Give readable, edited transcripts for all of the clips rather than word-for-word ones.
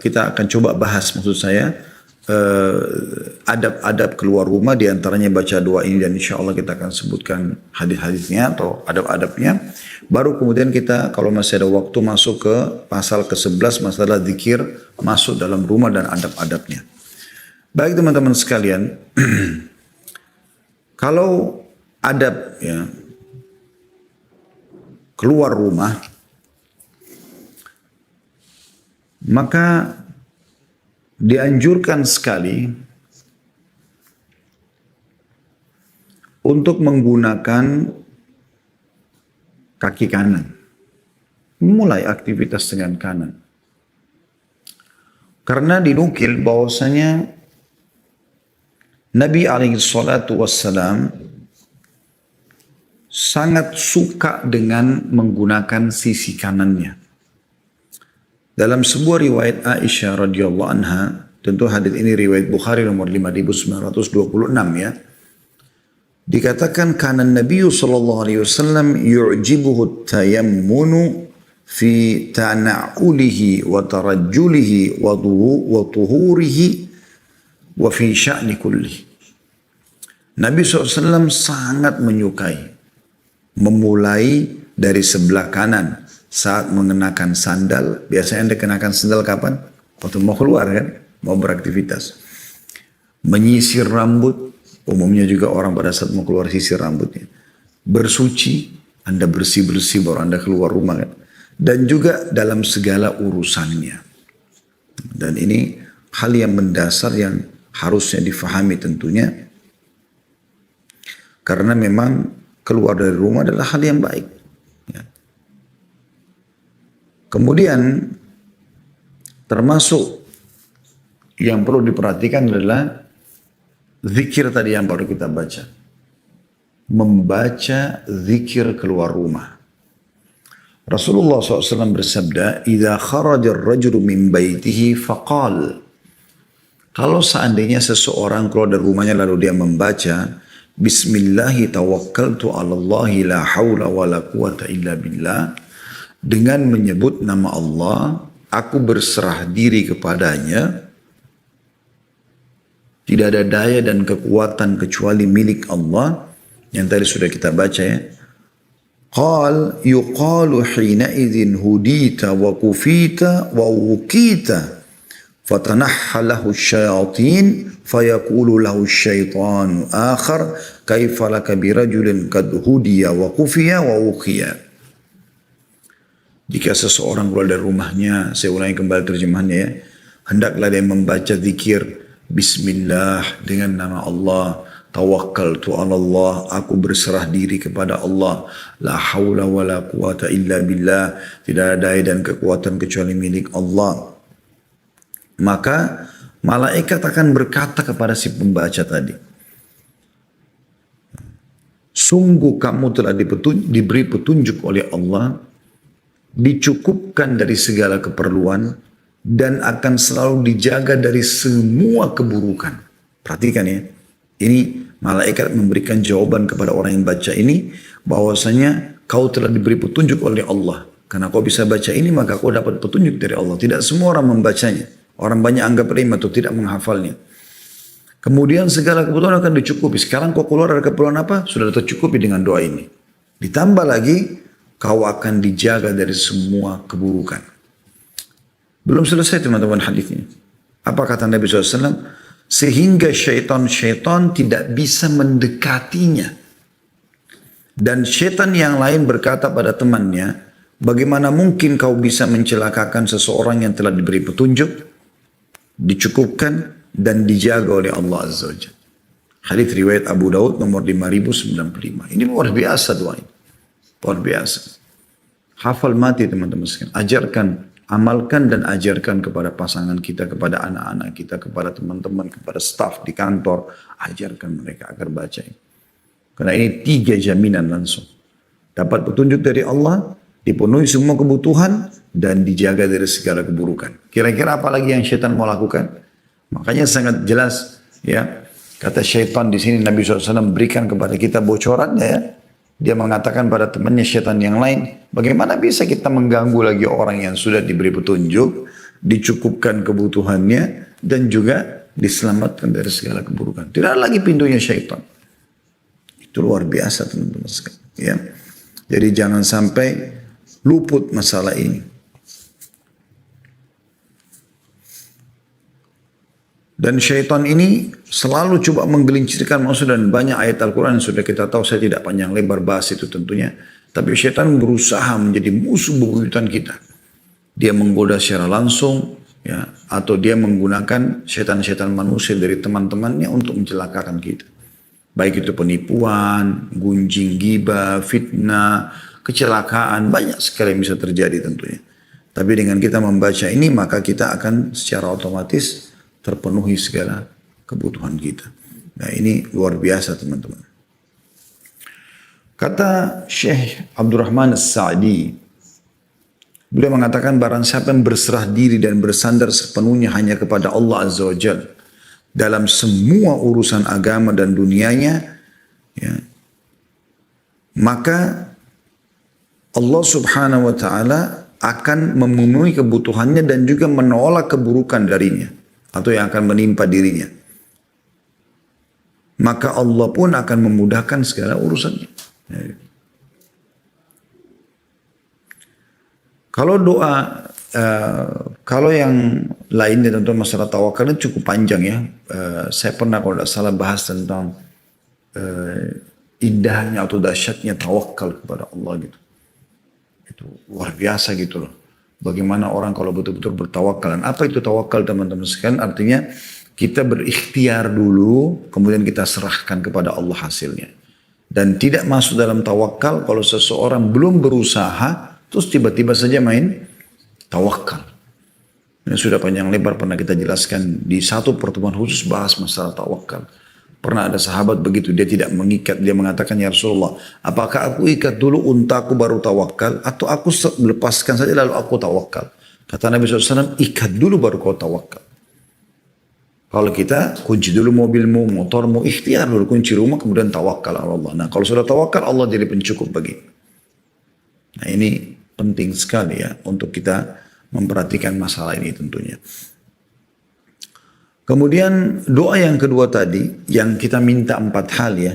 kita akan coba bahas, maksud saya, adab-adab keluar rumah, diantaranya baca doa ini, dan insya Allah kita akan sebutkan hadis-hadisnya atau adab-adabnya. Baru kemudian kita kalau masih ada waktu masuk ke pasal ke-11, masalah zikir masuk dalam rumah dan adab-adabnya. Baik teman-teman sekalian, kalau adab ya keluar rumah, maka dianjurkan sekali untuk menggunakan kaki kanan. Mulai aktivitas dengan kanan. Karena dinukil bahwasanya Nabi SAW sangat suka dengan menggunakan sisi kanannya. Dalam sebuah riwayat Aisyah radhiyallahu anha, tentu hadis ini riwayat Bukhari nomor 5926 ya. Dikatakan kanan Nabi sallallahu alaihi wasallam yu'jibuhu tayammunu fi tana'ulihi wa tarajjulihi wa tuhurihi wa fi sya'ni kulli. Nabi SAW sangat menyukai memulai dari sebelah kanan saat mengenakan sandal. Biasanya Anda kenakan sandal kapan? Waktu mau keluar kan? Mau beraktivitas. Menyisir rambut. Umumnya juga orang pada saat mau keluar sisir rambutnya. Bersuci. Anda bersih-bersih baru Anda keluar rumah kan? Dan juga dalam segala urusannya. Dan ini hal yang mendasar yang harusnya difahami tentunya. Karena memang keluar dari rumah adalah hal yang baik. Kemudian termasuk yang perlu diperhatikan adalah zikir tadi yang baru kita baca. Membaca zikir keluar rumah. Rasulullah SAW bersabda, "Idza kharaja ar-rajulu min baitihi faqal." Kalau seandainya seseorang keluar dari rumahnya lalu dia membaca, "Bismillahi tawakkaltu 'ala Allahi la haula wa la quwata illa billah." Dengan menyebut nama Allah, aku berserah diri kepadanya. Tidak ada daya dan kekuatan kecuali milik Allah. Yang tadi sudah kita baca ya. Qal yuqalu hina idzin hudita wa kufita wa wukita. Fatanahha lahu syayatin fayaqulu lahu syaitanu akhar kaifa laka birajulin kad hudiya wa kufiya wa wukiya. Jika seseorang keluar dari rumahnya, saya ulangi kembali terjemahannya ya, hendaklah dia membaca zikir Bismillah dengan nama Allah, tawakkaltu 'ala Allah, aku berserah diri kepada Allah, la haula wa la quwata illa billah, tidak ada daya dan kekuatan kecuali milik Allah. Maka malaikat akan berkata kepada si pembaca tadi, sungguh kamu telah diberi petunjuk oleh Allah, dicukupkan dari segala keperluan, dan akan selalu dijaga dari semua keburukan. Perhatikan ya, ini malaikat memberikan jawaban kepada orang yang baca ini, bahwasanya kau telah diberi petunjuk oleh Allah. Karena kau bisa baca ini, maka kau dapat petunjuk dari Allah. Tidak semua orang membacanya. Orang banyak anggap remeh atau tidak menghafalnya. Kemudian segala kebutuhan akan dicukupi. Sekarang kau keluar dari keperluan apa? Sudah tercukupi dengan doa ini. Ditambah lagi, kau akan dijaga dari semua keburukan. Belum selesai teman-teman hadisnya. Apa kata Nabi SAW? Sehingga syaitan-syaitan tidak bisa mendekatinya. Dan syaitan yang lain berkata pada temannya, bagaimana mungkin kau bisa mencelakakan seseorang yang telah diberi petunjuk, dicukupkan, dan dijaga oleh Allah Azza wa Jalla. Hadis riwayat Abu Daud nomor 5095. Ini luar biasa doa ini. Luar biasa. Hafal mati teman-teman sekalian. Ajarkan, amalkan dan ajarkan kepada pasangan kita, kepada anak-anak kita, kepada teman-teman, kepada staf di kantor. Ajarkan mereka agar baca ini. Karena ini 3 jaminan langsung. Dapat petunjuk dari Allah, dipenuhi semua kebutuhan, dan dijaga dari segala keburukan. Kira-kira apa lagi yang syaitan mau lakukan? Makanya sangat jelas ya. Kata syaitan di sini Nabi SAW berikan kepada kita bocorannya ya. Dia mengatakan pada temannya syaitan yang lain, bagaimana bisa kita mengganggu lagi orang yang sudah diberi petunjuk dicukupkan kebutuhannya, dan juga diselamatkan dari segala keburukan. Tidak ada lagi pintunya syaitan. Itu luar biasa teman-teman sekalian. Ya. Jadi jangan sampai luput masalah ini. Dan syaitan ini selalu coba menggelincirkan maksud, dan banyak ayat Al-Quran yang sudah kita tahu, saya tidak panjang lebar bahas itu tentunya. Tapi syaitan berusaha menjadi musuh bebuyutan kita. Dia menggoda secara langsung, ya, atau dia menggunakan syaitan-syaitan manusia dari teman-temannya untuk mencelakakan kita. Baik itu penipuan, gunjing, ghibah, fitnah, kecelakaan, banyak sekali yang bisa terjadi tentunya. Tapi dengan kita membaca ini, maka kita akan secara otomatis terpenuhi segala kebutuhan kita. Nah ini luar biasa teman-teman. Kata Syekh Abdurrahman As-Sa'di, beliau mengatakan barang siapa yang berserah diri dan bersandar sepenuhnya hanya kepada Allah Azza wa Jalla dalam semua urusan agama dan dunianya, ya, maka Allah Subhanahu wa Ta'ala akan memenuhi kebutuhannya dan juga menolak keburukan darinya atau yang akan menimpa dirinya. Maka Allah pun akan memudahkan segala urusannya. Kalau doa, kalau yang lainnya tentang masalah tawakal itu cukup panjang ya. Saya pernah kalau tidak salah bahas tentang indahnya atau dahsyatnya tawakal kepada Allah gitu. Itu luar biasa gitu loh. Bagaimana orang kalau betul-betul bertawakal. Dan apa itu tawakal teman-teman sekalian? Artinya kita berikhtiar dulu, kemudian kita serahkan kepada Allah hasilnya. Dan tidak masuk dalam tawakal kalau seseorang belum berusaha, terus tiba-tiba saja main tawakal. Ini sudah panjang lebar pernah kita jelaskan di satu pertemuan khusus bahas masalah tawakal. Pernah ada sahabat begitu, dia tidak mengikat, dia mengatakan, ya Rasulullah, apakah aku ikat dulu untaku baru tawakal, atau aku lepaskan saja lalu aku tawakal? Kata Nabi SAW, ikat dulu baru kau tawakal. Kalau kita kunci dulu mobilmu, motormu, ikhtiar dulu kunci rumah, kemudian tawakal Allah. Nah kalau sudah tawakal, Allah jadi pencukup bagi. Nah ini penting sekali ya, untuk kita memperhatikan masalah ini tentunya. Kemudian doa yang kedua tadi, yang kita minta 4 hal ya.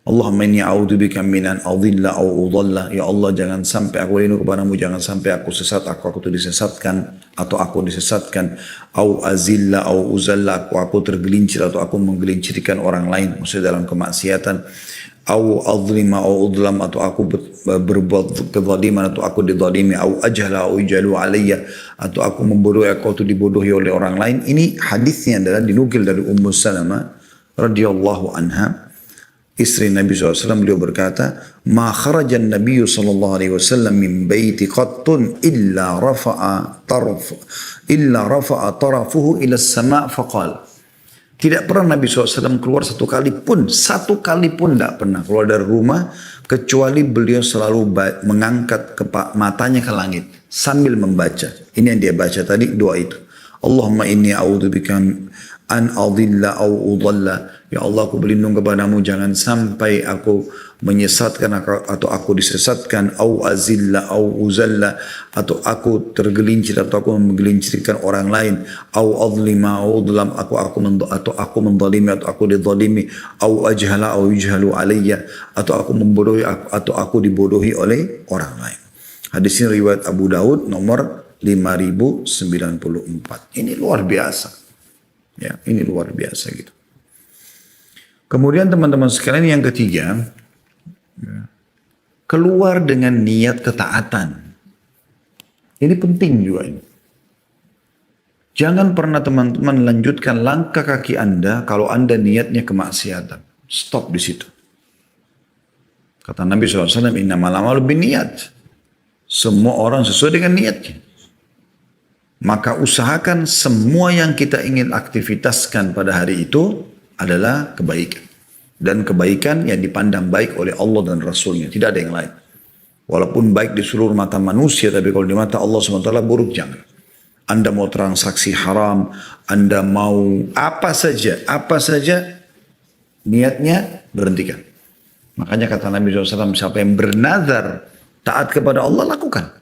Allahumma inni a'udzubika minan adhilla aw udhalla. Ya Allah jangan sampai aku lindung kepadamu, jangan sampai aku sesat, aku disesatkan, atau aku disesatkan. Aw azilla aw uzalla, aku tergelincir atau aku menggelincirkan orang lain, maksudnya dalam kemaksiatan. Aw adlima aw udlam, atau aku berbuat kezaliman atau aku dizalimi. Aw ajhala aw ujalu alayya, atau aku membodohi aku atau dibodohi oleh orang lain. Ini hadisnya adalah dinukil dari Ummu Salamah radhiyallahu anha, istri Nabi SAW. Beliau berkata, ma kharajan Nabi SAW min baiti qattun illa rafa'a tarafuhu ila as-sama' faqala. Tidak pernah Nabi SAW keluar satu kali pun tidak pernah keluar dari rumah, kecuali beliau selalu mengangkat matanya ke langit sambil membaca. Ini yang dia baca tadi, doa itu. Allahumma inni a'udzubika an adhilla aw udhalla. Ya Allah, aku berlindung kepadamu jangan sampai aku menyesatkan atau aku disesatkan, au azilla au uzalla, atau aku tergelincir atau aku menggelincirkan orang lain, au adlima au udlam, atau aku mendalimi atau aku didalimi, au ajhala au yujhalu alayya, atau aku membodohi atau aku dibodohi oleh orang lain. Hadis ini riwayat Abu Daud nomor 5094. Ini luar biasa. Ya, ini luar biasa gitu. Kemudian teman-teman sekalian yang ketiga, keluar dengan niat ketaatan. Ini penting juga ini. Jangan pernah teman-teman lanjutkan langkah kaki Anda kalau Anda niatnya kemaksiatan. Stop di situ. Kata Nabi SAW, innamal a'malu binniyat. Semua orang sesuai dengan niatnya. Maka usahakan semua yang kita ingin aktivitaskan pada hari itu adalah kebaikan. Dan kebaikan yang dipandang baik oleh Allah dan Rasulnya. Tidak ada yang lain. Walaupun baik di seluruh mata manusia, tapi kalau di mata Allah SWT buruk, jangan. Anda mau transaksi haram, Anda mau apa saja, niatnya berhentikan. Makanya kata Nabi SAW, siapa yang bernazar taat kepada Allah, lakukan.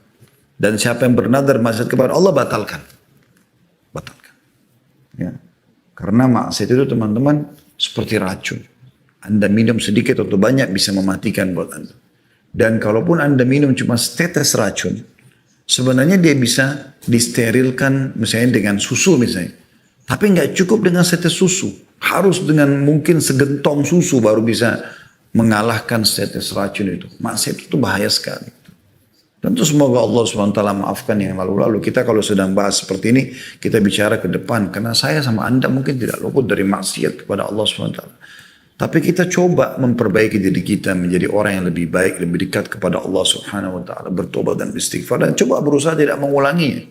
Dan siapa yang bernazar maksiat kepada Allah, batalkan. Ya. Karena maksiat itu teman-teman seperti racun. Anda minum sedikit atau banyak bisa mematikan buat Anda. Dan kalaupun Anda minum cuma setetes racun, sebenarnya dia bisa disterilkan misalnya dengan susu misalnya. Tapi nggak cukup dengan setetes susu. Harus dengan mungkin segentong susu baru bisa mengalahkan setetes racun itu. Maksiat itu bahaya sekali. Tentu semoga Allah SWT maafkan yang lalu-lalu. Kita kalau sedang bahas seperti ini, kita bicara ke depan. Karena saya sama Anda mungkin tidak luput dari maksiat kepada Allah SWT. Tapi kita coba memperbaiki diri kita menjadi orang yang lebih baik, lebih dekat kepada Allah Subhanahu wa taala, bertobat dan istighfar dan coba berusaha tidak mengulanginya.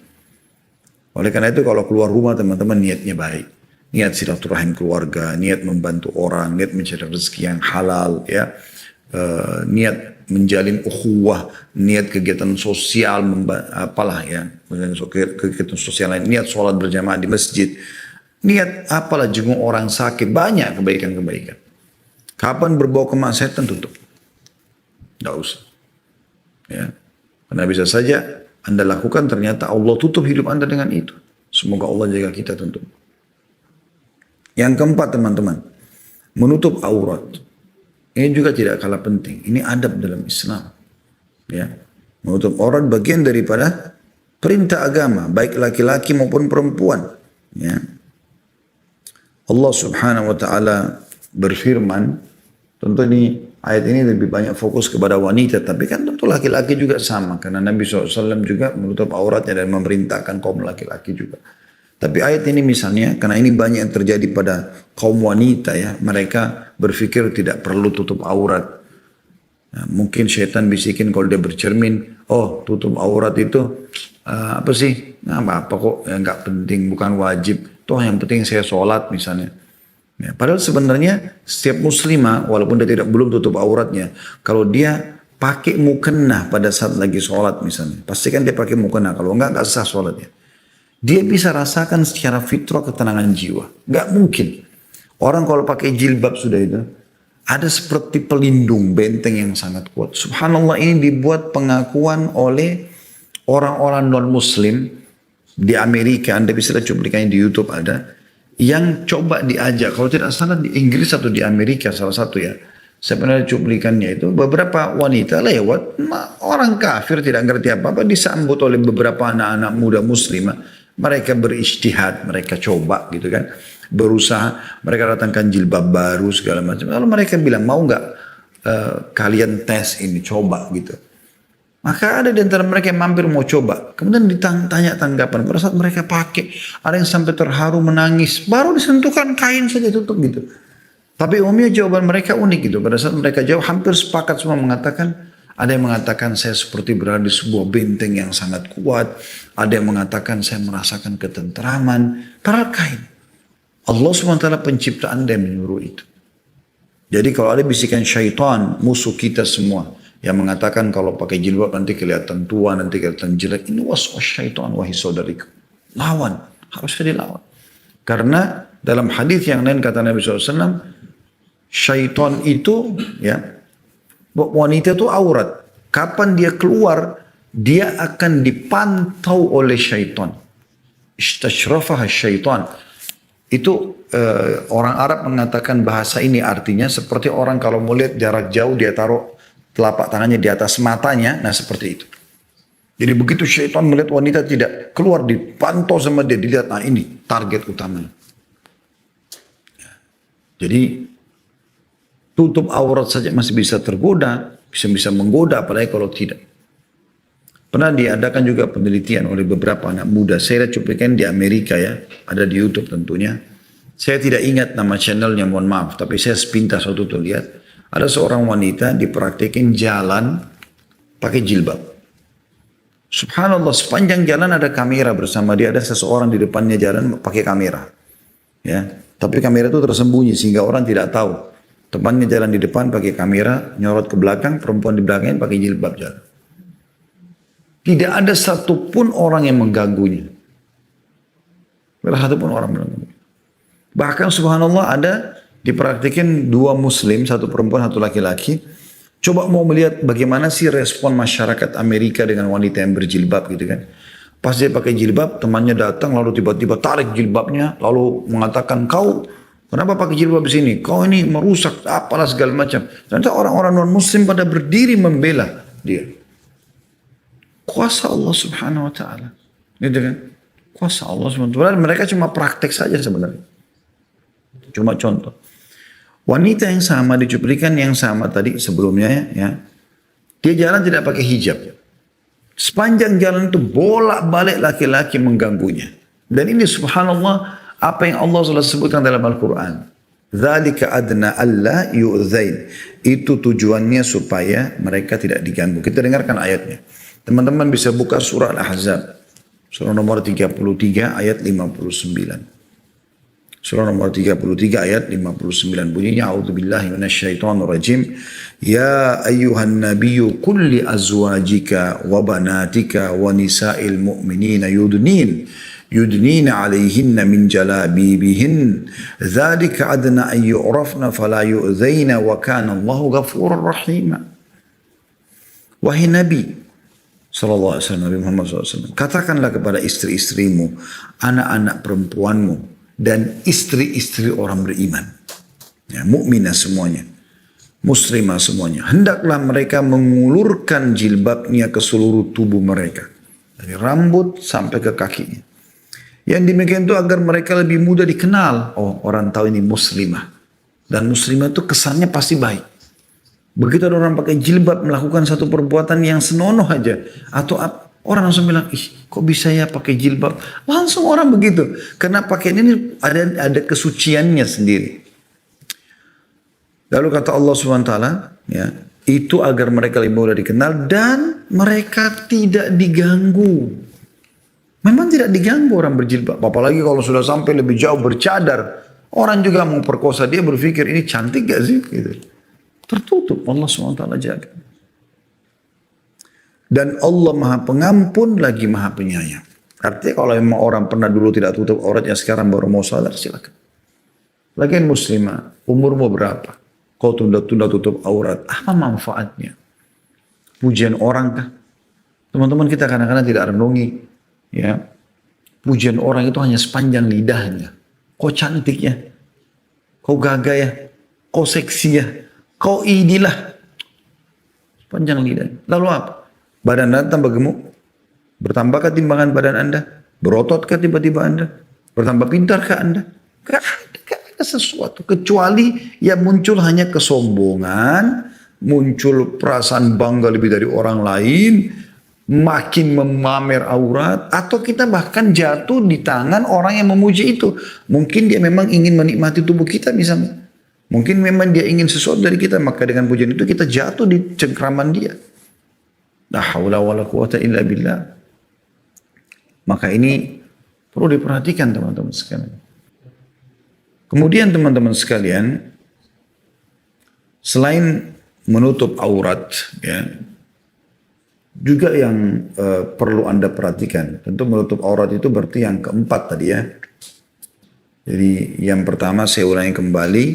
Oleh karena itu kalau keluar rumah teman-teman niatnya baik. Niat silaturahim keluarga, niat membantu orang, niat mencari rezeki yang halal, ya. Niat menjalin ukhuwah, niat kegiatan sosial, apalah ya, kegiatan sosial lain, niat sholat berjamaah di masjid, niat apalah jenguk orang sakit, banyak kebaikan-kebaikan. Kapan berbau kemaksiatan tutup, nggak usah, ya, karena bisa saja Anda lakukan ternyata Allah tutup hidup Anda dengan itu. Semoga Allah jaga kita tentu. Yang keempat teman-teman, menutup aurat. Ini juga tidak kalah penting. Ini adab dalam Islam. Ya. Menutup aurat bagian daripada perintah agama. Baik laki-laki maupun perempuan. Ya. Allah Subhanahu wa ta'ala berfirman. Tentu ini ayat ini lebih banyak fokus kepada wanita. Tapi kan tentu laki-laki juga sama. Karena Nabi SAW juga menutup auratnya dan memerintahkan kaum laki-laki juga. Tapi ayat ini misalnya, karena ini banyak yang terjadi pada kaum wanita ya, mereka berpikir tidak perlu tutup aurat. Nah, mungkin syaitan bisikin kalau dia bercermin, oh tutup aurat itu apa sih? Nah, apa kok, ya, nggak penting, bukan wajib. Toh yang penting saya sholat misalnya. Ya, padahal sebenarnya setiap muslimah, walaupun dia belum tutup auratnya, kalau dia pakai mukena pada saat lagi sholat misalnya, pastikan dia pakai mukena. Kalau nggak sah sholatnya. Dia bisa rasakan secara fitrah ketenangan jiwa. Gak mungkin. Orang kalau pakai jilbab sudah itu, ada seperti pelindung benteng yang sangat kuat. Subhanallah ini dibuat pengakuan oleh orang-orang non-muslim di Amerika. Anda bisa lihat cuplikannya di YouTube ada. Yang coba diajak, kalau tidak salah di Inggris atau di Amerika salah satu ya. Saya pernah cuplikannya itu, beberapa wanita lewat, orang kafir tidak ngerti apa-apa, disambut oleh beberapa anak-anak muda muslimah. Mereka berijtihad, mereka coba gitu kan. Berusaha, mereka datangkan jilbab baru segala macam. Lalu mereka bilang, mau nggak kalian tes ini, coba gitu. Maka ada di antara mereka yang mampir mau coba. Kemudian ditanya tanggapan. Pada saat mereka pakai, ada yang sampai terharu menangis. Baru disentuhkan kain saja tutup gitu. Tapi umumnya jawaban mereka unik gitu. Pada saat mereka jawab, hampir sepakat semua mengatakan, ada yang mengatakan saya seperti berada di sebuah benteng yang sangat kuat. Ada yang mengatakan saya merasakan ketentraman. Padahal kain. Allah SWT pencipta Anda yang menyuruh itu. Jadi kalau ada bisikan syaitan, musuh kita semua. Yang mengatakan kalau pakai jilbab nanti kelihatan tua, nanti kelihatan jelek. Ini waswas syaitan, wahai saudariku. Lawan. Harus dilawan. Karena dalam hadis yang lain kata Nabi SAW, syaitan itu ya, wanita itu aurat. Kapan dia keluar, dia akan dipantau oleh syaitan. Istashrafaha syaitan. Itu orang Arab mengatakan bahasa ini artinya seperti orang kalau mau lihat jarak jauh dia taruh telapak tangannya di atas matanya. Nah seperti itu. Jadi begitu syaitan melihat wanita tidak keluar, dipantau sama dia, dilihat, nah ini target utamanya. Jadi tutup aurat saja masih bisa tergoda, bisa menggoda, apalagi kalau tidak. Pernah diadakan juga penelitian oleh beberapa anak muda. Saya lihat cuplikan di Amerika ya, ada di YouTube tentunya. Saya tidak ingat nama channelnya, mohon maaf, tapi saya sepintas waktu itu lihat. Ada seorang wanita dipraktekin jalan pakai jilbab. Subhanallah, sepanjang jalan ada kamera bersama dia, ada seseorang di depannya jalan pakai kamera. Ya, tapi kamera itu tersembunyi sehingga orang tidak tahu. Temannya jalan di depan pakai kamera, nyorot ke belakang, perempuan di belakangnya pakai jilbab jalan. Tidak ada satupun orang yang mengganggunya. Tidak ada satupun orang yang mengganggunya. Bahkan subhanallah ada dipraktikin dua muslim, satu perempuan, satu laki-laki. Coba mau melihat bagaimana sih respon masyarakat Amerika dengan wanita yang berjilbab gitu kan. Pas dia pakai jilbab, temannya datang lalu tiba-tiba tarik jilbabnya, lalu mengatakan, kau kenapa pakai jilbab di sini? Kau ini merusak apalah segala macam. Ternyata orang-orang non-muslim pada berdiri membela dia. Kuasa Allah subhanahu wa ta'ala. Gitu kan? Kuasa Allah subhanahu wa ta'ala. Mereka cuma praktek saja sebenarnya. Cuma contoh. Wanita yang sama dicuplikan yang sama tadi sebelumnya ya. Dia jalan tidak pakai hijab. Sepanjang jalan itu bolak-balik laki-laki mengganggunya. Dan ini subhanallah apa yang Allah SWT sebutkan dalam Al-Quran. Dzalika adna alla yu'dzain. Itu tujuannya supaya mereka tidak diganggu. Kita dengarkan ayatnya. Teman-teman bisa buka surah Al-Ahzab. Surah nomor 33 ayat 59. Surah nomor 33 ayat 59 bunyinya a'udzubillahi minasyaitonirrajim ya ayyuhan nabiyyu qul li azwajika wa banatika wa nisa'il mu'minina yudnina 'alaihinna min jalabibihin dzalika adna an yu'rafna fala yu'dzaina wa kana Allahu ghafurur rahima. Wahai Nabi sallallahu alaihi wasallam, Nabi Muhammad SAW, katakanlah kepada istri-istrimu, anak-anak perempuanmu dan istri-istri orang beriman, ya, mukminah semuanya, muslimah semuanya, hendaklah mereka mengulurkan jilbabnya ke seluruh tubuh mereka, dari rambut sampai ke kakinya. Yang demikian itu agar mereka lebih mudah dikenal. Oh, orang tahu ini muslimah, dan muslimah itu kesannya pasti baik. Begitu ada orang pakai jilbab melakukan satu perbuatan yang senonoh aja, atau orang langsung bilang, ih kok bisa ya pakai jilbab? Langsung orang begitu. Karena pakaian ini ada kesuciannya sendiri. Lalu kata Allah SWT, ya, itu agar mereka lebih mudah dikenal dan mereka tidak diganggu. Memang tidak diganggu orang berjilbab. Apalagi kalau sudah sampai lebih jauh bercadar. Orang juga mau perkosa dia berpikir ini cantik gak sih? Gitu. Tertutup, Allah SWT jaga. Dan Allah maha pengampun lagi maha penyayang. Artinya kalau memang orang pernah dulu tidak tutup auratnya sekarang baru mau sadar silakan. Lagian muslimah, umurmu berapa? Kau tunda-tunda tutup aurat, apa manfaatnya? Pujian orang kah? Teman-teman kita kadang-kadang tidak renungi. Ya, pujian orang itu hanya sepanjang lidahnya. Kau cantik ya, kau gagah ya, kau seksi ya, kau inilah. Sepanjang lidahnya. Lalu apa? Badan anda tambah gemuk? Bertambahkah timbangan badan anda? Berototkah tiba-tiba anda? Bertambah pintarkah anda? Gak ada sesuatu. Kecuali yang muncul hanya kesombongan, muncul perasaan bangga lebih dari orang lain, makin memamer aurat, atau kita bahkan jatuh di tangan orang yang memuji itu. Mungkin dia memang ingin menikmati tubuh kita misalnya. Mungkin memang dia ingin sesuatu dari kita, maka dengan pujian itu kita jatuh di cengkraman dia. La haula wala quwata illa billah. Maka ini perlu diperhatikan teman-teman sekalian. Kemudian teman-teman sekalian, selain menutup aurat, ya, juga yang perlu Anda perhatikan. Tentu menutup aurat itu berarti yang keempat tadi ya. Jadi yang pertama saya ulangi kembali,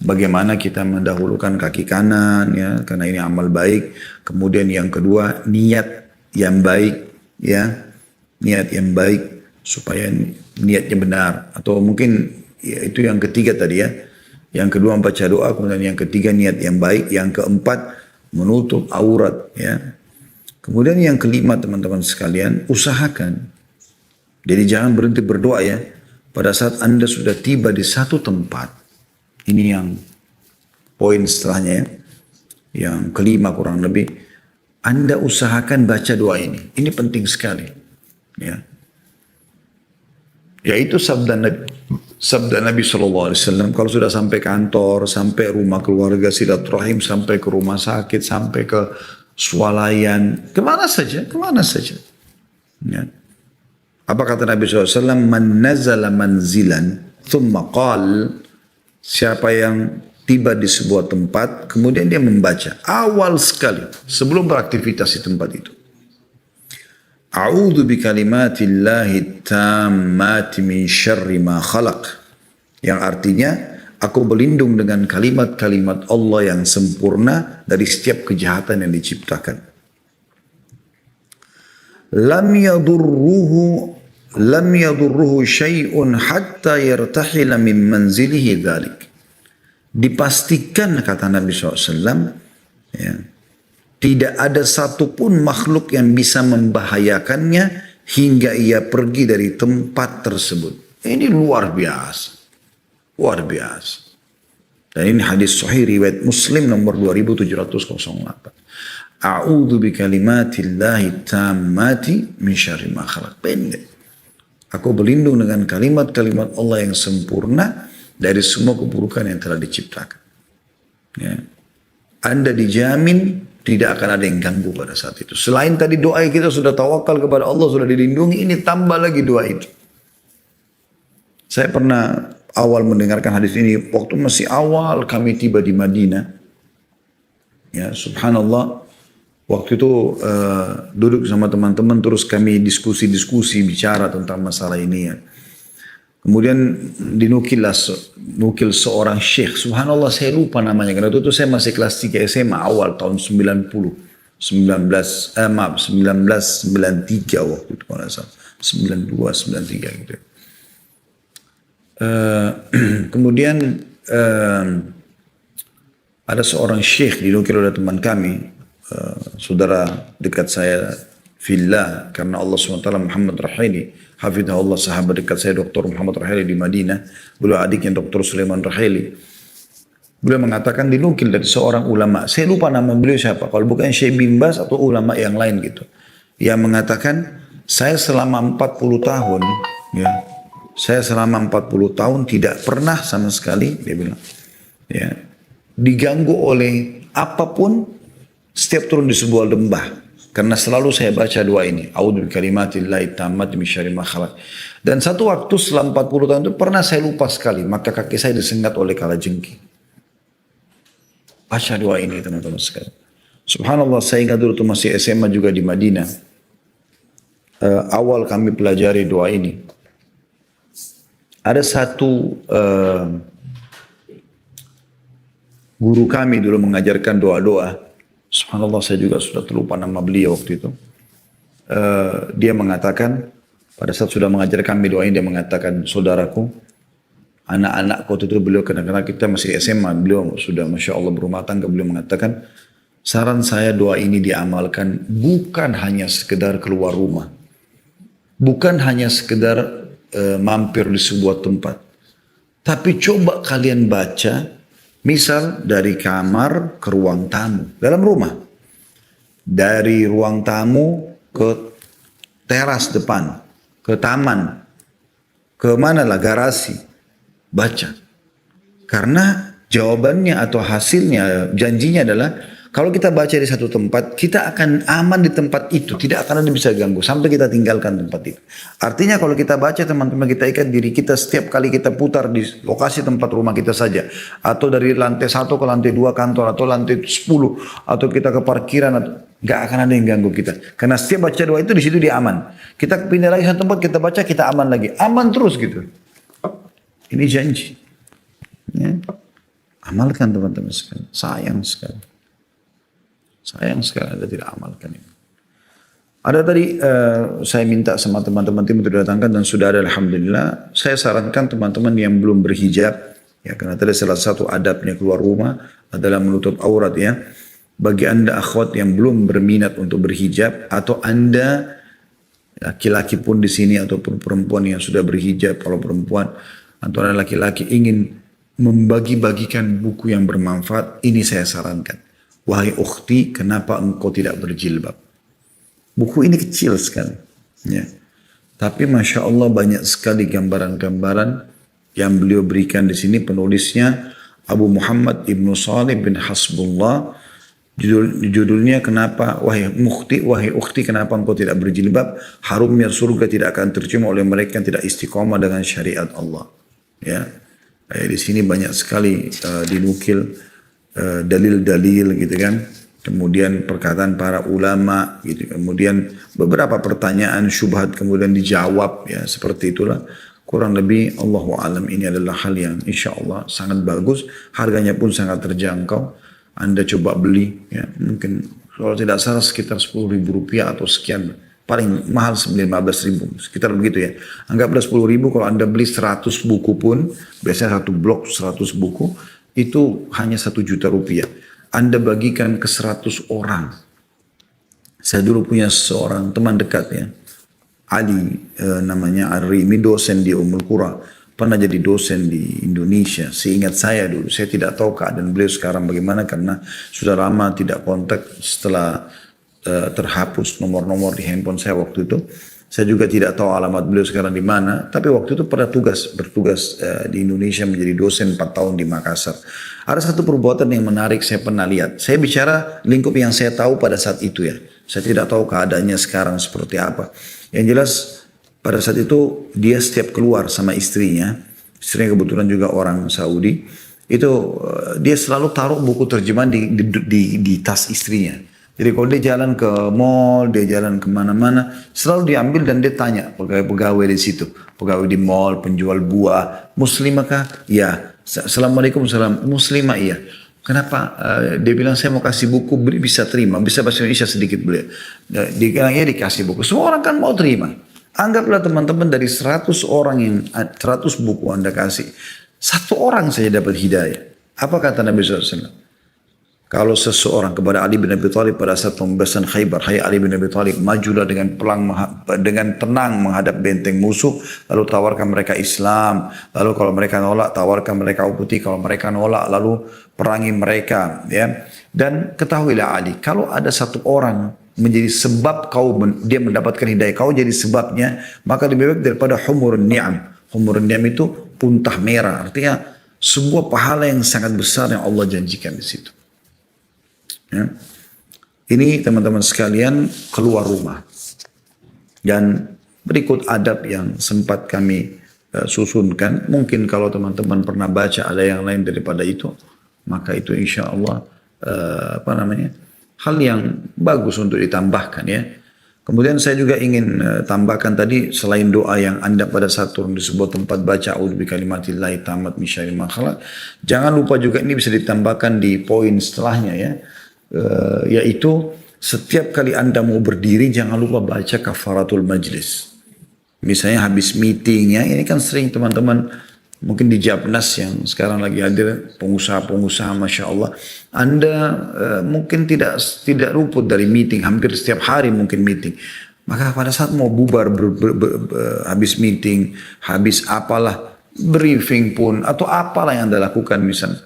bagaimana kita mendahulukan kaki kanan ya, karena ini amal baik. Kemudian yang kedua niat yang baik ya, niat yang baik supaya niatnya benar. Atau mungkin ya, itu yang ketiga tadi ya. Yang kedua membaca doa, kemudian yang ketiga niat yang baik, yang keempat menutup aurat ya. Kemudian yang kelima teman-teman sekalian, usahakan. Jadi jangan berhenti berdoa ya. Pada saat Anda sudah tiba di satu tempat. Ini yang poin setelahnya ya. Yang kelima kurang lebih. Anda usahakan baca doa ini. Ini penting sekali. Ya. Yaitu sabda Nabi SAW. Kalau sudah sampai kantor, sampai rumah keluarga, silaturahim, sampai ke rumah sakit, sampai ke swalayan, kemana saja. Ya. Apa kata Nabi SAW? Man nazala manzilan, thumma qal, siapa yang tiba di sebuah tempat, kemudian dia membaca, awal sekali, sebelum beraktivitas di tempat itu. A'udhu bi kalimatillahi tammati min syarri ma khalaq. Yang artinya, aku berlindung dengan kalimat-kalimat Allah yang sempurna dari setiap kejahatan yang diciptakan. lam yadurruhu syai'un hatta yartahila min manzilihi dzalik. Dipastikan kata Nabi SAW, ya, tidak ada satupun makhluk yang bisa membahayakannya hingga ia pergi dari tempat tersebut. Ini luar biasa. Luar biasa. Dan ini hadis sahih riwayat Muslim nomor 2708. A'udzu bikalimatillahi tammati min syarri ma khalaq. Pendek. Aku berlindung dengan kalimat-kalimat Allah yang sempurna dari semua keburukan yang telah diciptakan. Ya. Anda dijamin tidak akan ada yang ganggu pada saat itu. Selain tadi doa kita sudah tawakal kepada Allah, sudah dilindungi, ini tambah lagi doa itu. Saya pernah awal mendengarkan hadis ini, waktu masih awal kami tiba di Madinah. Ya, subhanallah. Waktu itu duduk sama teman-teman, terus kami diskusi bicara tentang masalah ini ya. Kemudian nukil seorang syekh. Subhanallah saya lupa namanya. Karena itu saya masih kelas 3 SMA awal tahun 1993 waktu itu. Kalau salah. 92, 93 gitu. Kemudian ada seorang syekh dinukil oleh teman kami. Saudara dekat saya fillah karena Allah SWT Muhammad Rahili hafidhahullah, sahabat dekat saya Dr. Muhammad Rahili di Madinah, beliau adiknya Dr. Sulaiman Rahili. Beliau mengatakan dinukil dari seorang ulama, saya lupa nama beliau siapa, kalau bukan Syekh bin Baz atau ulama yang lain gitu, yang mengatakan saya selama 40 tahun ya, saya selama 40 tahun tidak pernah sama sekali, dia bilang ya, diganggu oleh apapun setiap turun di sebuah lembah. Karena selalu saya baca doa ini. A'udzu bikalimatillahi tammati min syarri ma khalaq. Dan satu waktu setelah 40 tahun itu pernah saya lupa sekali. Maka kaki saya disengat oleh kalajengking. Baca doa ini teman-teman sekalian. Subhanallah saya ingat dulu tuh masih SMA juga di Madinah. Awal kami pelajari doa ini. Ada satu guru kami dulu mengajarkan doa-doa. Subhanallah saya juga sudah terlupa nama beliau waktu itu. Dia mengatakan, pada saat sudah mengajar kami doa ini, dia mengatakan, saudaraku, anak-anakku itu beliau kadang-kadang kita masih SMA, beliau sudah Masya Allah berumah tangga, beliau mengatakan, saran saya doa ini diamalkan bukan hanya sekedar keluar rumah. Bukan hanya sekedar mampir di sebuah tempat. Tapi coba kalian baca, misal dari kamar ke ruang tamu, dalam rumah. Dari ruang tamu ke teras depan, ke taman, ke manalah garasi. Baca. Karena jawabannya atau hasilnya, janjinya adalah, kalau kita baca di satu tempat, kita akan aman di tempat itu. Tidak akan ada bisa ganggu sampai kita tinggalkan tempat itu. Artinya kalau kita baca teman-teman, kita ikat diri kita setiap kali kita putar di lokasi tempat rumah kita saja. Atau dari lantai 1 ke lantai 2 kantor, atau lantai 10, atau kita ke parkiran, gak akan ada yang ganggu kita. Karena setiap baca doa itu di situ dia aman. Kita pindah lagi satu tempat, kita baca, kita aman lagi. Aman terus gitu. Ini janji. Ya. Amalkan teman-teman sekalian. Sayang sekali. Sayang sekali Anda tidak amalkan ini. Ada tadi saya minta sama teman-teman tim untuk datangkan dan sudah ada alhamdulillah. Saya sarankan teman-teman yang belum berhijab, ya karena tadi salah satu adabnya keluar rumah adalah menutup aurat ya. Bagi Anda akhwat yang belum berminat untuk berhijab atau Anda laki-laki pun di sini ataupun perempuan yang sudah berhijab, kalau perempuan atau ada laki-laki ingin membagi-bagikan buku yang bermanfaat, ini saya sarankan. Wahai ukhti, kenapa engkau tidak berjilbab? Buku ini kecil sekali. Ya. Tapi Masya Allah banyak sekali gambaran-gambaran yang beliau berikan di sini. Penulisnya Abu Muhammad Ibnu Salih bin Hasbullah. Judulnya kenapa, wahai ukhti, kenapa engkau tidak berjilbab? Harumnya surga tidak akan tercium oleh mereka yang tidak istiqomah dengan syariat Allah. Ya. Di sini banyak sekali dinukil dalil-dalil gitu kan, kemudian perkataan para ulama gitu, kemudian beberapa pertanyaan syubhat kemudian dijawab ya, seperti itulah kurang lebih. Allahu alam, ini adalah hal yang insya Allah sangat bagus, harganya pun sangat terjangkau. Anda coba beli ya, mungkin kalau tidak salah sekitar 10.000 rupiah atau sekian paling mahal 15.000, sekitar begitu ya. Anggaplah 10.000, kalau Anda beli 100 buku pun, biasanya satu blok 100 buku, itu hanya 1 juta rupiah. Anda bagikan ke 100 orang. Saya dulu punya seorang teman dekat ya, Ali namanya Arimi, dosen di Ummul Qura. Pernah jadi dosen di Indonesia. Seingat saya dulu, saya tidak tahu keadaan beliau sekarang bagaimana karena sudah lama tidak kontak setelah terhapus nomor-nomor di handphone saya waktu itu. Saya juga tidak tahu alamat beliau sekarang di mana. Tapi waktu itu pernah bertugas di Indonesia menjadi dosen 4 tahun di Makassar. Ada satu perbuatan yang menarik saya pernah lihat. Saya bicara lingkup yang saya tahu pada saat itu ya. Saya tidak tahu keadaannya sekarang seperti apa. Yang jelas pada saat itu dia setiap keluar sama istrinya kebetulan juga orang Saudi, itu dia selalu taruh buku terjemahan di tas istrinya. Jadi kalau dia jalan ke mall, dia jalan kemana-mana, selalu diambil dan dia tanya pegawai di situ, pegawai di mall, penjual buah, muslimah kah? Ya. Assalamualaikum, salam. Muslimah, iya. Kenapa? Dia bilang saya mau kasih buku, bisa terima, bisa bahasa Indonesia sedikit boleh. Dia ya dikasih buku. Semua orang kan mau terima. Anggaplah teman-teman dari 100 orang yang 100 buku Anda kasih, 1 orang saja dapat hidayah. Apa kata Nabi SAW? Kalau seseorang kepada Ali bin Abi Thalib pada saat pembebasan Khaybar, hai Ali bin Abi Thalib, majulah dengan tenang menghadap benteng musuh, lalu tawarkan mereka Islam, lalu kalau mereka nolak, tawarkan mereka putih, kalau mereka nolak, lalu perangi mereka, ya. Dan ketahuilah Ali, kalau ada 1 orang menjadi sebab dia mendapatkan hidayah, kau jadi sebabnya, maka lebih baik daripada humurun ni'am. Humurun ni'am itu puntah merah, artinya sebuah pahala yang sangat besar yang Allah janjikan di situ. Ya. Ini teman-teman sekalian keluar rumah. Dan berikut adab yang sempat kami susunkan. Mungkin kalau teman-teman pernah baca ada yang lain daripada itu, maka itu insya Allah hal yang bagus untuk ditambahkan ya. Kemudian saya juga ingin tambahkan tadi, selain doa yang Anda pada saat turun di sebuah tempat baca a'udzu bikalimatillahi tammat min syarri ma khalaq, jangan lupa juga ini bisa ditambahkan di poin setelahnya ya. Yaitu setiap kali Anda mau berdiri jangan lupa baca kafaratul majlis. Misalnya habis meeting ya, ini kan sering teman-teman mungkin di Japnas yang sekarang lagi hadir, pengusaha-pengusaha Masya Allah, Anda mungkin tidak luput dari meeting, hampir setiap hari mungkin meeting. Maka pada saat mau bubar habis meeting, habis apalah, briefing pun, atau apalah yang Anda lakukan misalnya,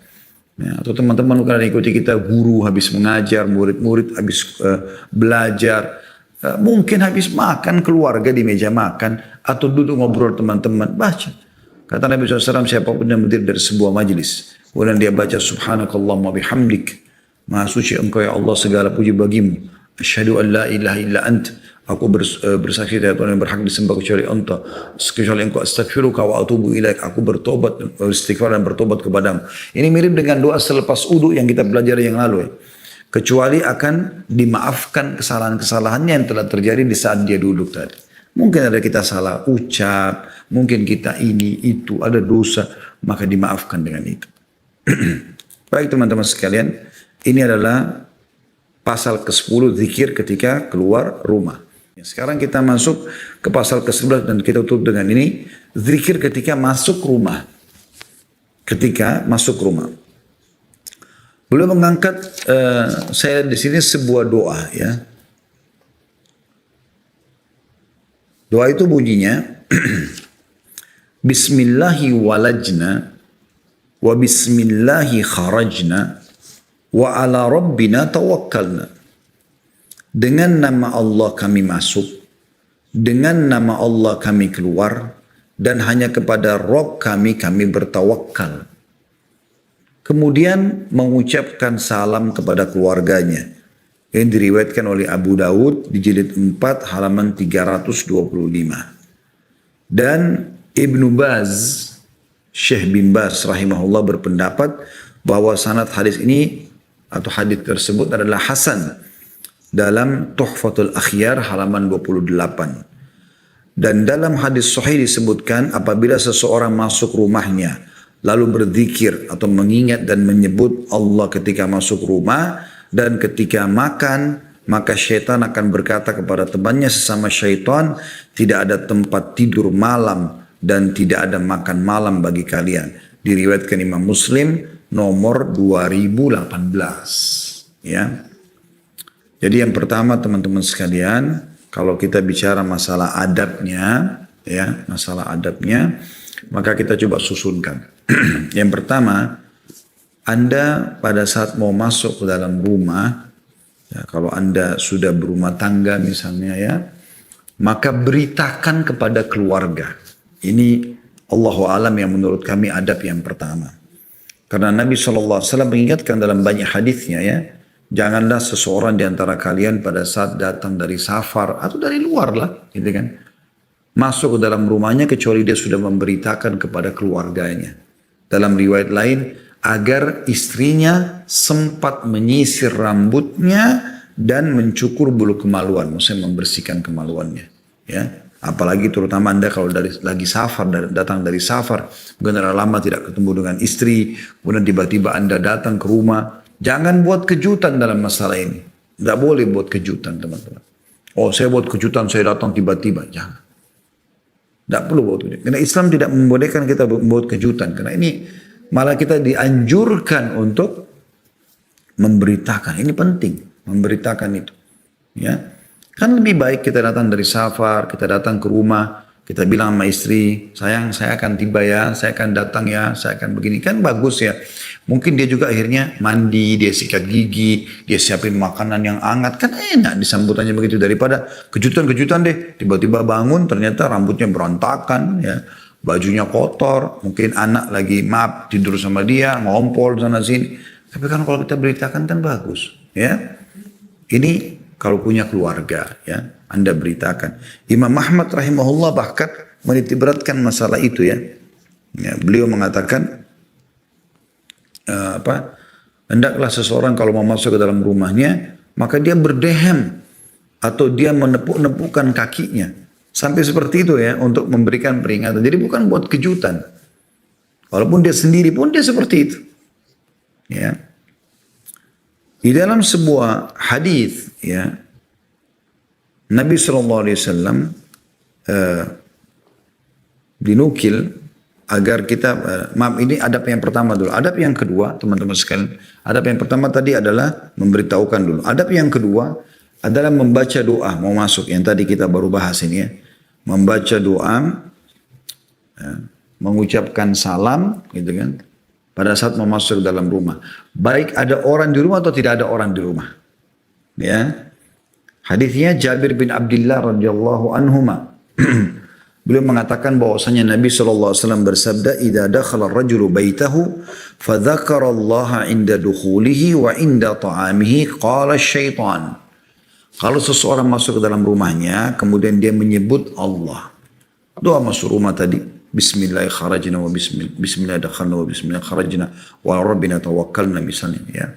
ya, atau teman-teman bukan ikuti kita, guru habis mengajar, murid-murid habis belajar, mungkin habis makan keluarga di meja makan, atau duduk ngobrol teman-teman, baca. Kata Nabi SAW, siapapun yang berdiri dari sebuah majlis, kemudian dia baca subhanakallahumma bihamdik, maha suci engkau ya Allah, segala puji bagimu, asyhadu an la ilaha illa ant, aku bersaksi tidak Tuhan yang berhak disembah kecuali engkau, astaghfiruka wa atubu ilaik, aku bertobat, beristighfar dan bertobat kepadamu. Ini mirip dengan doa selepas wudu yang kita belajar yang lalu ya. Kecuali akan dimaafkan kesalahan-kesalahannya yang telah terjadi di saat dia duduk tadi. Mungkin ada kita salah ucap, mungkin kita ini, itu, ada dosa, maka dimaafkan dengan itu. Baik teman-teman sekalian, ini adalah pasal ke-10 zikir ketika keluar rumah. Sekarang kita masuk ke pasal ke-11 dan kita tutup dengan ini, zikir ketika masuk rumah. Ketika masuk rumah. Beliau mengangkat, saya di sini sebuah doa ya. Doa itu bunyinya, Bismillahi walajna, wa bismillahi kharajna, wa ala rabbina tawakkalna. Dengan nama Allah kami masuk, dengan nama Allah kami keluar, dan hanya kepada Rabb kami bertawakal. Kemudian mengucapkan salam kepada keluarganya. Yang diriwayatkan oleh Abu Dawud di jilid 4 halaman 325. Dan Ibnu Baz, Syekh bin Baz rahimahullah berpendapat bahwa sanad hadis ini atau hadis tersebut adalah hasan dalam Tuhfatul Akhyar halaman 28. Dan dalam hadis sahih disebutkan apabila seseorang masuk rumahnya lalu berzikir atau mengingat dan menyebut Allah ketika masuk rumah dan ketika makan, maka syaitan akan berkata kepada temannya sesama syaitan, tidak ada tempat tidur malam dan tidak ada makan malam bagi kalian. Diriwayatkan Imam Muslim nomor 2018. Ya. Jadi yang pertama teman-teman sekalian, kalau kita bicara masalah adabnya, ya, masalah adabnya, maka kita coba susunkan. Yang pertama, Anda pada saat mau masuk ke dalam rumah, ya, kalau Anda sudah berumah tangga misalnya ya, maka beritakan kepada keluarga. Ini Allahu alam yang menurut kami adab yang pertama. Karena Nabi SAW mengingatkan dalam banyak hadisnya ya, janganlah seseorang di antara kalian pada saat datang dari safar atau dari luar lah, gitu kan, masuk ke dalam rumahnya kecuali dia sudah memberitakan kepada keluarganya. Dalam riwayat lain, agar istrinya sempat menyisir rambutnya dan mencukur bulu kemaluan, maksudnya membersihkan kemaluannya. Ya, apalagi terutama Anda kalau lagi safar, datang dari safar, mungkin lama tidak ketemu dengan istri, kemudian tiba-tiba Anda datang ke rumah, jangan buat kejutan dalam masalah ini. Tidak boleh buat kejutan teman-teman. Oh saya buat kejutan, saya datang tiba-tiba, jangan. Tidak perlu buat kejutan. Karena Islam tidak membolehkan kita membuat kejutan. Karena ini malah kita dianjurkan untuk memberitakan. Ini penting, memberitakan itu. Ya, kan lebih baik kita datang dari safar, kita datang ke rumah, kita bilang sama istri, sayang saya akan tiba ya, saya akan datang ya, saya akan begini. Kan bagus ya. Mungkin dia juga akhirnya mandi, dia sikat gigi, dia siapin makanan yang hangat. Kan enak disambutannya begitu daripada kejutan-kejutan deh. Tiba-tiba bangun ternyata rambutnya berantakan ya. Bajunya kotor, mungkin anak lagi tidur sama dia, ngompol sana sini. Tapi kan kalau kita beritakan kan bagus, ya. Ini kalau punya keluarga, ya, Anda beritakan. Imam Ahmad rahimahullah bahkan menitikberatkan masalah itu ya. Ya, beliau mengatakan hendaklah seseorang kalau mau masuk ke dalam rumahnya, maka dia berdehem atau dia menepuk-nepukkan kakinya. Sampai seperti itu ya, untuk memberikan peringatan. Jadi bukan buat kejutan. Walaupun dia sendiri pun dia seperti itu. Ya. Di dalam sebuah hadis ya, Nabi SAW dinukil agar kita, maaf ini adab yang pertama dulu. Adab yang kedua teman-teman sekalian. Adab yang pertama tadi adalah memberitahukan dulu. Adab yang kedua adalah membaca doa mau masuk, yang tadi kita baru bahas ini ya. Membaca doa, ya, mengucapkan salam gitu kan, pada saat mau masuk ke dalam rumah. Baik ada orang di rumah atau tidak ada orang di rumah. Ya. Hadisnya Jabir bin Abdullah radhiyallahu anhuma. Beliau mengatakan bahwasanya Nabi SAW bersabda, "Idza dakhala ar-rajulu baitahu fa dzakara Allah 'inda dukhulihi wa 'inda ta'amihi qala asy-syaitan." Kalau seseorang masuk ke dalam rumahnya, kemudian dia menyebut Allah. Doa masuk rumah tadi. Bismillah kharajna wa bismillah dakhalna wa bismillah kharajna wa rabbina tawakkalna misalnya. Ya.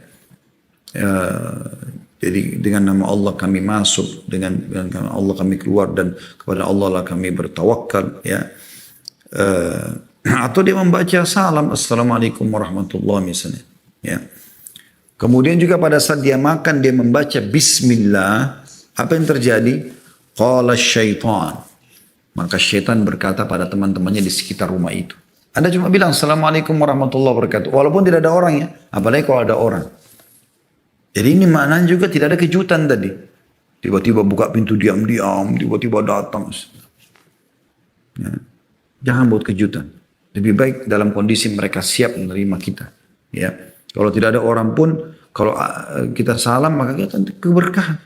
Jadi dengan nama Allah kami masuk, dengan nama Allah kami keluar dan kepada Allah lah kami bertawakal. Ya. Atau dia membaca salam. Assalamualaikum warahmatullahi misalnya. Ya. Kemudian juga pada saat dia makan, dia membaca bismillah. Apa yang terjadi? Qala syaitan. Maka syaitan berkata pada teman-temannya di sekitar rumah itu. Anda cuma bilang assalamualaikum warahmatullahi wabarakatuh. Walaupun tidak ada orang ya. Apalagi kalau ada orang. Jadi ini maknanya juga tidak ada kejutan tadi. Tiba-tiba buka pintu diam-diam. Tiba-tiba datang. Ya. Jangan buat kejutan. Lebih baik dalam kondisi mereka siap menerima kita. Ya. Kalau tidak ada orang pun, kalau kita salam maka kita keberkahan.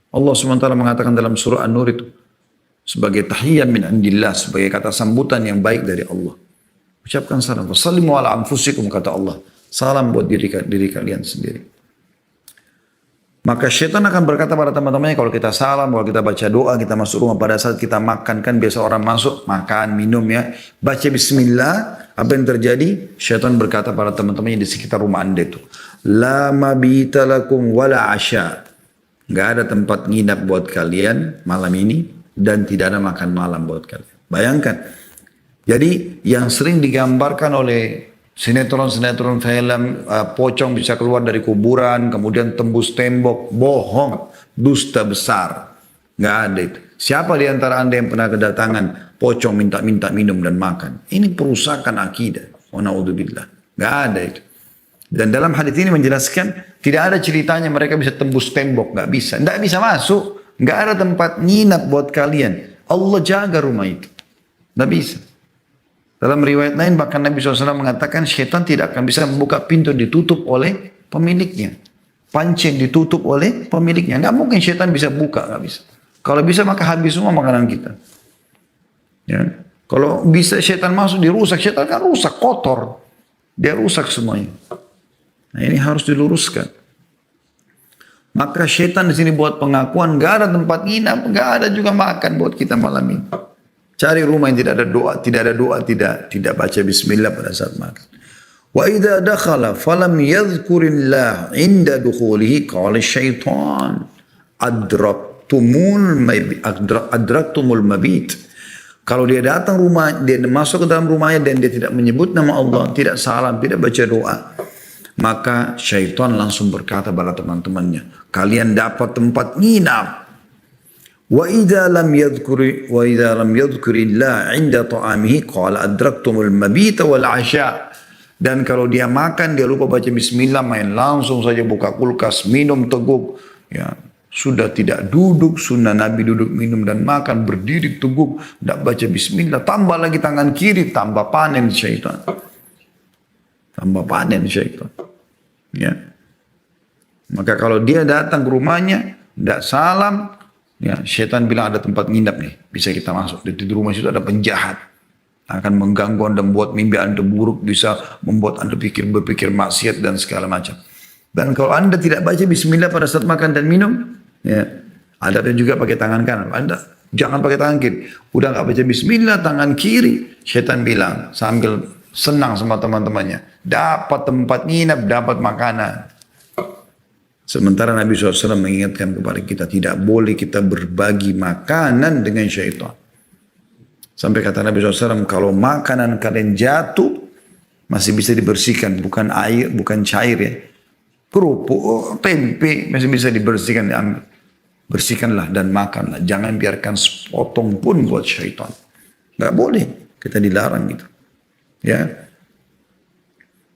Allah SWT mengatakan dalam surah An-Nur itu, sebagai tahiyyah min indillah, sebagai kata sambutan yang baik dari Allah. Ucapkan salam. Wasallimu ala anfusikum, kata Allah. Salam buat diri kalian sendiri. Maka syaitan akan berkata pada teman-temannya, kalau kita salam, kalau kita baca doa, kita masuk rumah, pada saat kita makan, kan biasa orang masuk, makan, minum ya, baca bismillah, apa yang terjadi? Syaitan berkata pada teman-temannya di sekitar rumah Anda itu, la mabita lakum wala asya. Gak ada tempat nginap buat kalian malam ini, dan tidak ada makan malam buat kalian. Bayangkan. Jadi yang sering digambarkan oleh sinetron-sinetron film, pocong bisa keluar dari kuburan, kemudian tembus tembok, bohong. Dusta besar. Nggak ada itu. Siapa di antara anda yang pernah kedatangan pocong minta minum dan makan? Ini perusakan akidah. Wa na'udzubillah. Nggak ada itu. Dan dalam hadis ini menjelaskan tidak ada ceritanya mereka bisa tembus tembok. Nggak bisa. Nggak bisa masuk. Nggak ada tempat nginap buat kalian. Allah jaga rumah itu. Nggak bisa. Dalam riwayat lain bahkan Nabi SAW mengatakan syaitan tidak akan bisa membuka pintu ditutup oleh pemiliknya. Panci yang ditutup oleh pemiliknya. Nggak mungkin syaitan bisa buka, nggak bisa. Kalau bisa maka habis semua makanan kita. Ya. Kalau bisa syaitan masuk dirusak, syaitan kan rusak, kotor. Dia rusak semuanya. Nah ini harus diluruskan. Maka syaitan di sini buat pengakuan, nggak ada tempat nginap, nggak ada juga makan buat kita malam ini. Cari rumah yang tidak ada doa, tidak baca bismillah pada saat makan. Wa idza dakhala falam yadhkurillah inda dukhulihi qala syaitan adraktumul mabit. Kalau dia datang rumah, dia masuk ke dalam rumahnya dan dia tidak menyebut nama Allah, tidak salam, tidak baca doa, maka syaitan langsung berkata pada teman-temannya, kalian dapat tempat nginap. Wa idza lam yadhkurillah 'inda ta'amihi qala adraktumul mabita wal 'asha. Dan kalau dia makan dia lupa baca bismillah, main langsung saja buka kulkas, minum teguk. Ya, sudah tidak duduk, sunnah Nabi duduk minum dan makan, berdiri teguk, tidak baca bismillah, tambah lagi tangan kiri, tambah panen syaitan. Tambah panen syaitan. Ya. Maka kalau dia datang ke rumahnya, tidak salam, ya, syaitan bilang ada tempat nginap nih, bisa kita masuk. Di rumah situ ada penjahat, akan mengganggu anda, membuat mimpi anda buruk, bisa membuat anda berpikir maksiat dan segala macam. Dan kalau anda tidak baca bismillah pada saat makan dan minum, ya, ada juga pakai tangan kanan. Anda jangan pakai tangan kiri. Udah nggak baca bismillah, tangan kiri. Syaitan bilang sambil senang sama teman-temannya, dapat tempat nginap, dapat makanan. Sementara Nabi SAW mengingatkan kepada kita, tidak boleh kita berbagi makanan dengan syaitan. Sampai kata Nabi SAW, kalau makanan kalian jatuh, masih bisa dibersihkan. Bukan air, bukan cair ya. Kerupuk, tempe, masih bisa dibersihkan. Diambil. Bersihkanlah dan makanlah. Jangan biarkan sepotong pun buat syaitan. Nggak boleh. Kita dilarang gitu. Ya.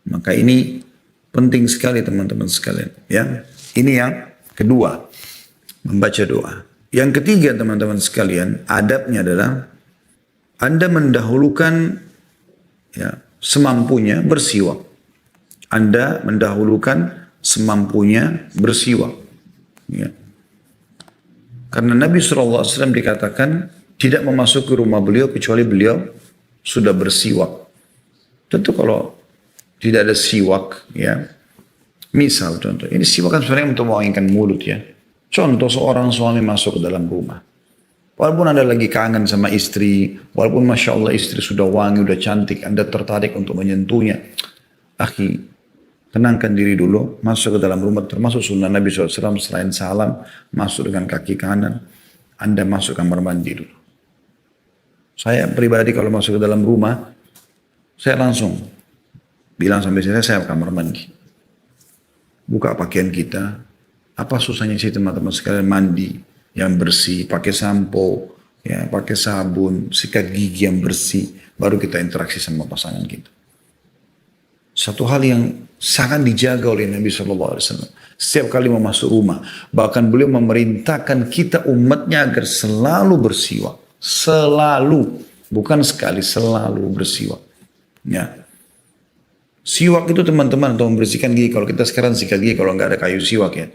Maka ini penting sekali teman-teman sekalian. Ya. Ini yang kedua, membaca doa. Yang ketiga teman-teman sekalian, adabnya adalah Anda mendahulukan ya, semampunya bersiwak. Anda mendahulukan semampunya bersiwak. Ya. Karena Nabi SAW dikatakan tidak memasuki rumah beliau kecuali beliau sudah bersiwak. Tentu kalau tidak ada siwak, ya. Misal contoh, ini siwak kan sebenarnya untuk mewangikan mulut ya. Contoh seorang suami masuk ke dalam rumah. Walaupun Anda lagi kangen sama istri, walaupun Masya Allah istri sudah wangi, sudah cantik, Anda tertarik untuk menyentuhnya. Akhi, tenangkan diri dulu, masuk ke dalam rumah, termasuk sunnah Nabi SAW, selain salam, masuk dengan kaki kanan, Anda masuk kamar mandi dulu. Saya pribadi kalau masuk ke dalam rumah, saya langsung bilang sampai saya kamar mandi. Buka pakaian kita, apa susahnya sih teman-teman sekalian mandi yang bersih, pakai sampo, ya, pakai sabun, sikat gigi yang bersih, baru kita interaksi sama pasangan kita. Satu hal yang sangat dijaga oleh Nabi SAW. Setiap kali mau masuk rumah, bahkan beliau memerintahkan kita umatnya agar selalu bersiwak. Selalu, bukan sekali, selalu bersiwak. Ya. Siwak itu teman-teman untuk membersihkan gigi. Kalau kita sekarang sikat gigi kalau nggak ada kayu siwak ya.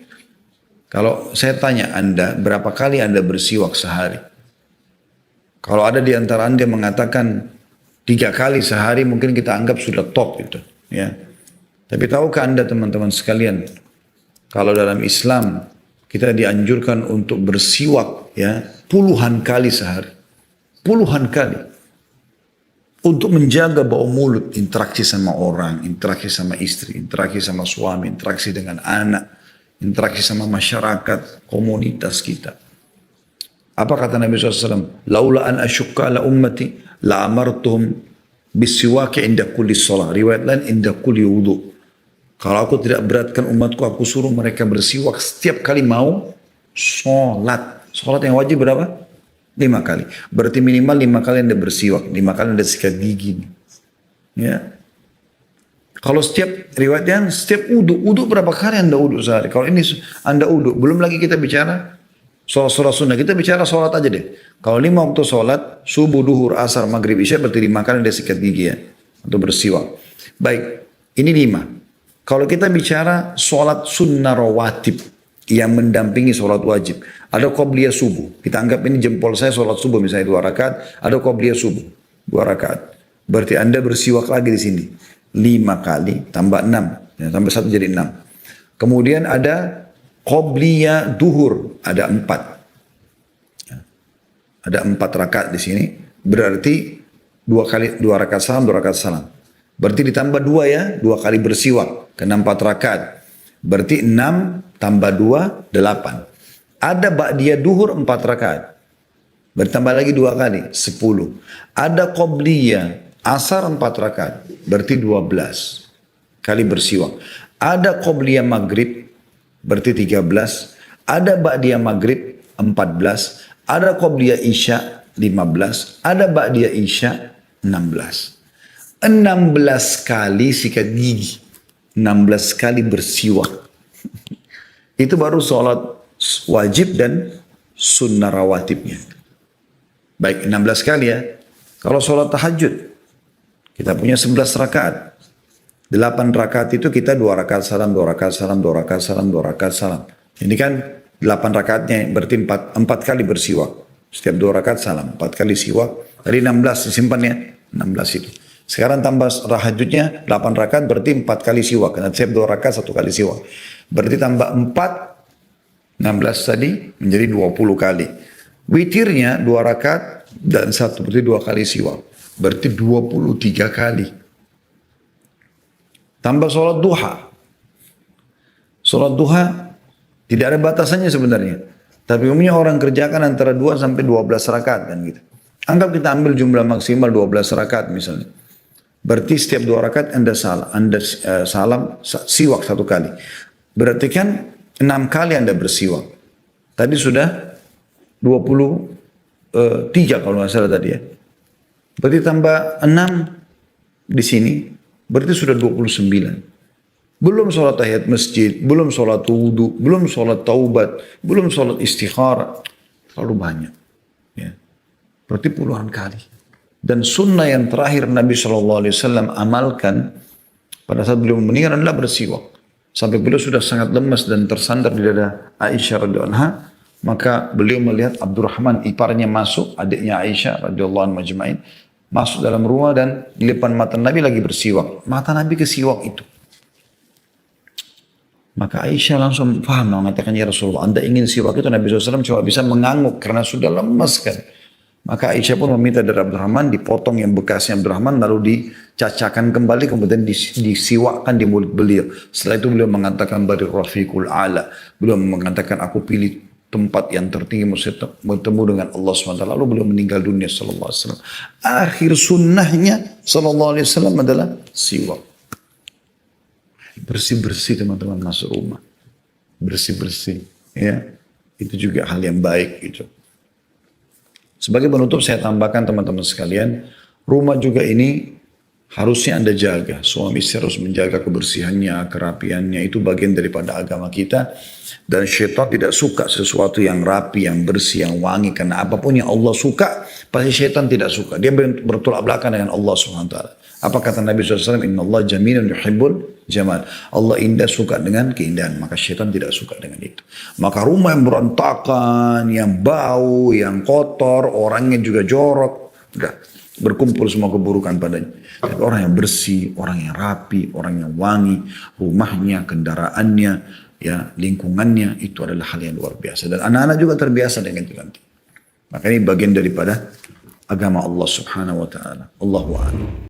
Kalau saya tanya Anda, berapa kali Anda bersiwak sehari? Kalau ada di antara Anda yang mengatakan 3 kali sehari, mungkin kita anggap sudah top itu. Ya. Tapi tahukah Anda teman-teman sekalian, kalau dalam Islam kita dianjurkan untuk bersiwak ya puluhan kali sehari. Puluhan kali. Untuk menjaga bau mulut, interaksi sama orang, interaksi sama istri, interaksi sama suami, interaksi dengan anak, interaksi sama masyarakat, komunitas kita. Apa kata Nabi SAW? Laula an asyukka ala ummati la amartuhum bisiwaki inda kulli sholah. Riwayat lain inda kulli wudu. Kalau aku tidak beratkan umatku, aku suruh mereka bersiwak setiap kali mau sholat. Sholat yang wajib berapa? 5 kali. Berarti minimal 5 kali Anda bersiwak, 5 kali Anda sikat gigi. Ya. Kalau setiap riwayatnya, setiap uduk berapa kali Anda uduk sehari? Kalau ini Anda uduk, belum lagi kita bicara sholat sunnah, kita bicara sholat aja deh. Kalau 5 waktu sholat, subuh, duhur, asar, maghrib, isya, berarti 5 kali Anda sikat gigi ya. Atau bersiwak. Baik, ini 5. Kalau kita bicara sholat sunnah rawatib yang mendampingi sholat wajib. Ada qobliyah subuh. Kita anggap ini jempol saya sholat subuh misalnya 2 rakaat. Ada qobliyah subuh 2 rakaat. Berarti Anda bersiwak lagi di sini. 5 kali tambah 6. Ya, tambah 1 jadi 6. Kemudian ada qobliyah duhur. Ada 4. Ya. Ada 4 rakaat di sini. Berarti 2 rakaat salam, 2 rakaat salam. Berarti ditambah 2 ya. 2 kali bersiwak. Kena 4 rakaat. Berarti 6 tambah 2, 8. Ada ba'diyah duhur 4 rakaat. Bertambah lagi 2 kali, 10. Ada qobliyah asar 4 rakaat. Berarti 12 kali bersiwak. Ada qobliyah maghrib, berarti 13. Ada ba'diyah maghrib, 14. Ada qobliyah isya, 15. Ada ba'diyah isya, 16. 16 kali sikat gigi. 16 kali bersiwak. Itu baru sholat wajib dan sunnah rawatibnya. Baik, 16 kali ya. Kalau sholat tahajud, kita punya 11 rakaat. 8 rakaat itu kita 2 rakaat salam, 2 rakaat salam, 2 rakaat salam, 2 rakaat salam. Ini kan 8 rakaatnya, berarti 4 kali bersiwak. Setiap 2 rakaat salam, 4 kali siwak. Tadi 16 disimpan ya, 16 itu. Sekarang tambah tahajudnya 8 rakaat berarti 4 kali siwak. Karena setiap 2 rakaat 1 kali siwak. Berarti tambah 4, 16 tadi menjadi 20 kali. Witirnya 2 rakaat dan 1 berarti 2 kali siwak. Berarti 23 kali. Tambah sholat duha. Sholat duha tidak ada batasannya sebenarnya. Tapi umumnya orang kerjakan antara 2 sampai 12 rakaat kan gitu. Anggap kita ambil jumlah maksimal 12 rakaat misalnya. Berarti setiap 2 rakaat Anda salam siwak 1 kali. Berarti kan 6 kali Anda bersiwak. Tadi sudah 23 kalau nggak salah tadi ya. Berarti tambah 6 di sini. Berarti sudah 29. Belum sholat tahiyat masjid, belum sholat wudu, belum sholat taubat, belum sholat istikharah. Terlalu banyak. Ya. Berarti puluhan kali. Dan sunnah yang terakhir Nabi SAW amalkan pada saat beliau meninggal adalah bersiwak. Sampai beliau sudah sangat lemas dan tersandar di dada Aisyah radhiyallahu anha, maka beliau melihat Abdurrahman iparnya masuk, adiknya Aisyah radhiyallahu anha majma'in, masuk dalam rumah dan di depan mata Nabi lagi bersiwak. Mata Nabi ke siwak itu. Maka Aisyah langsung paham, mengatakan, ya Rasulullah, Anda ingin siwak itu? Nabi SAW cuma bisa mengangguk karena sudah lemas kan. Maka Aisyah pun meminta dari Abdurrahman, dipotong yang bekasnya Abdurrahman, lalu dicacakan kembali, kemudian disiwakkan di mulut beliau. Setelah itu beliau mengatakan, bari rafiqul a'la. Beliau mengatakan, aku pilih tempat yang tertinggi, bertemu dengan Allah SWT. Lalu beliau meninggal dunia sallallahu alaihi wasallam. Akhir sunnahnya sallallahu alaihi wasallam adalah siwak. Bersih-bersih teman-teman masuk rumah. Bersih-bersih. Ya. Itu juga hal yang baik gitu. Sebagai penutup saya tambahkan teman-teman sekalian, rumah juga ini harusnya Anda jaga. Suami istri harus menjaga kebersihannya, kerapiannya. Itu bagian daripada agama kita. Dan syaitan tidak suka sesuatu yang rapi, yang bersih, yang wangi. Karena apapun yang Allah suka, pasti syaitan tidak suka. Dia bertolak belakang dengan Allah SWT. Apa kata Nabi SAW? Inna Allah jamilun yuhibbul jamal. Allah indah, suka dengan keindahan. Maka syaitan tidak suka dengan itu. Maka rumah yang berantakan, yang bau, yang kotor, orangnya juga jorok. Udah berkumpul semua keburukan padanya. Tapi orang yang bersih, orang yang rapi, orang yang wangi, rumahnya, kendaraannya, ya lingkungannya, itu adalah hal yang luar biasa. Dan anak-anak juga terbiasa dengan itu nanti. Maka ini bagian daripada agama Allah Subhanahu wa taala. Allahu a'lam.